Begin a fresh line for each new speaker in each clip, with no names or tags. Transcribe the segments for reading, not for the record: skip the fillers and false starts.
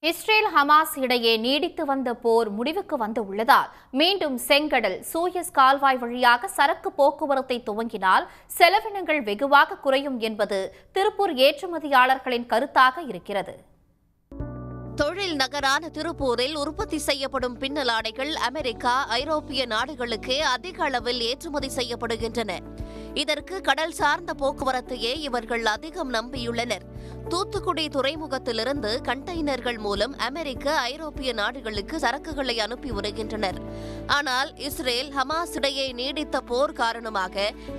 Israel Hamas இடையே நீடித்து வந்த போர் முடிவுக்கு வந்து உள்ளதால் மீண்டும் செங்கடல் சூயஸ் கால்வாய் வழியாக சரக்கு போக்குவரத்தை துவங்கினால் செலவினங்கள் வெகுவாக குறையும் என்பது திருப்பூர் ஏற்றுமதியாளர்களின் கருத்தாக இருக்கிறது.
தொழில் நகரான திருப்பூரில் உற்பத்தி செய்யப்படும் பின்னலாடைகள் அமெரிக்கா, ஐரோப்பிய நாடுகளுக்கு அதிக அளவில் ஏற்றுமதி செய்யப்படுகின்றன. இதற்கு கடல் சார்ந்த போக்குவரத்தையே இவர்கள் அதிகம் நம்பியுள்ளனர். தூத்துக்குடி துறைமுகத்திலிருந்து கண்டெய்னர்கள் மூலம் அமெரிக்க, ஐரோப்பிய நாடுகளுக்கு சரக்குகளை அனுப்பி வருகின்றனர். ஆனால் இஸ்ரேல் ஹமாஸ் இடையே நீடித்த போர் காரணமாக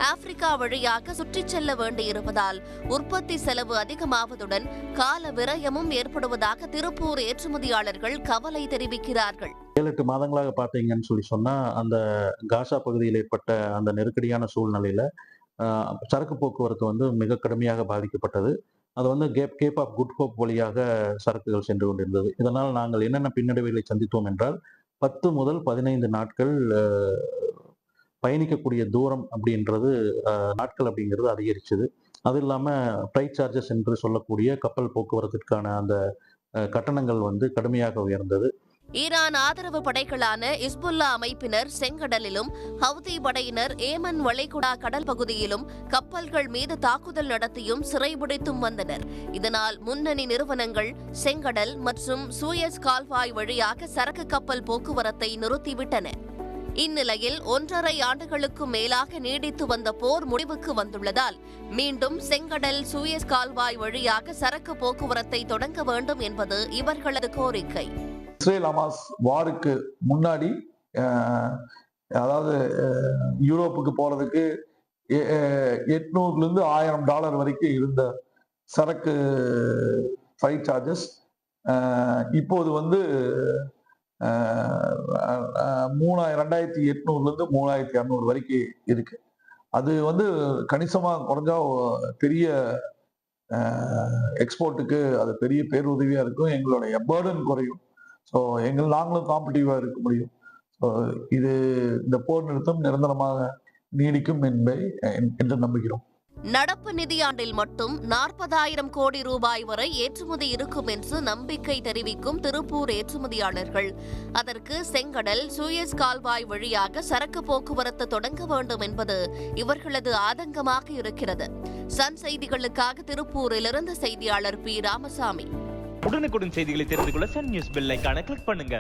ஆப்பிரிக்கா வழியாக சுற்றிச் செல்ல வேண்டியிருப்பதால் உற்பத்தி செலவு அதிகமாவதுடன் கால விரயமும் ஏற்படுவதாக திருப்பூர் ஏற்றுமதியாளர்கள் கவலை தெரிவிக்கிறார்கள்.
7-8 மாதங்களாக பார்த்தீங்கன்னு சொன்னா அந்த காசா பகுதியில் ஏற்பட்ட அந்த நெருக்கடியான சூழ்நிலையில சரக்கு போக்குவரத்து மிக கடுமையாக பாதிக்கப்பட்டது. அது கேப் ஆஃப் குட் ஹோப் வழியாக சரக்குகள் சென்று கொண்டிருந்தது. இதனால் நாங்கள் என்னென்ன பின்னடைவுகளை சந்தித்தோம் என்றால் 10 முதல் 15 நாட்கள் பயணிக்கக்கூடிய தூரம் அப்படின்றது அப்படிங்கிறது அதிகரிச்சது. அது இல்லாமல் ஃப்ளைட் சார்ஜஸ் என்று சொல்லக்கூடிய கப்பல் போக்குவரத்திற்கான அந்த கட்டணங்கள் கடுமையாக உயர்ந்தது.
ஈரான் ஆதரவு படைகளான இஸ்புல்லா அமைப்பினர் செங்கடலிலும், ஹவுதி படையினர் ஏமன் வளைகுடா கடல் பகுதியிலும் கப்பல்கள் மீது தாக்குதல் நடத்தியும் சிறைபிடித்தும் வந்தனர். இதனால் முன்னணி நிறுவனங்கள் செங்கடல் மற்றும் சூயஸ் கால்வாய் வழியாக சரக்கு கப்பல் போக்குவரத்தை நிறுத்திவிட்டன. இந்நிலையில் 1.5 ஆண்டுகளுக்கும் மேலாக நீடித்து வந்த போர் முடிவுக்கு வந்துள்ளதால் மீண்டும் செங்கடல் சூயஸ் கால்வாய் வழியாக சரக்கு போக்குவரத்தை தொடங்க வேண்டும் என்பது இவர்களது கோரிக்கை.
இஸ்ரேல் ஹமாஸ் வாருக்கு முன்னாடி அதாவது யூரோப்புக்கு போறதுக்கு $800 $1000 வரைக்கும் இருந்த சரக்கு ஃப்ளைட் சார்ஜஸ் இப்போது 2800 3200 வரைக்கும் இருக்கு. அது கணிசமா குறைஞ்சா பெரிய எக்ஸ்போர்ட்டுக்கு அது பெரிய பேருதவியா இருக்கும். எங்களுடைய பேர்டன் குறையும். ஸோ நாங்களும் காம்படிட்டிவா இருக்க முடியும். ஸோ இந்த போர் நிறுத்தம் நிரந்தரமாக நீடிக்கும் என்று நம்புகிறோம்.
நடப்பு நிதியாண்டில் மட்டும் 40,000 கோடி ரூபாய் வரை ஏற்றுமதி இருக்கும் என்று நம்பிக்கை தெரிவிக்கும் திருப்பூர் ஏற்றுமதியாளர்கள் அதற்கு செங்கடல் சூயஸ் கால்வாய் வழியாக சரக்கு போக்குவரத்து தொடங்க வேண்டும் என்பது இவர்களது ஆதங்கமாக இருக்கிறது. சன் செய்திகளுக்காக திருப்பூரிலிருந்து செய்தியாளர் பி. ராமசாமி.
உடனுக்குடன் செய்திகளை தெரிந்து கொள்ள சன் நியூஸ் பெல் ஐகானை கிளிக் பண்ணுங்க.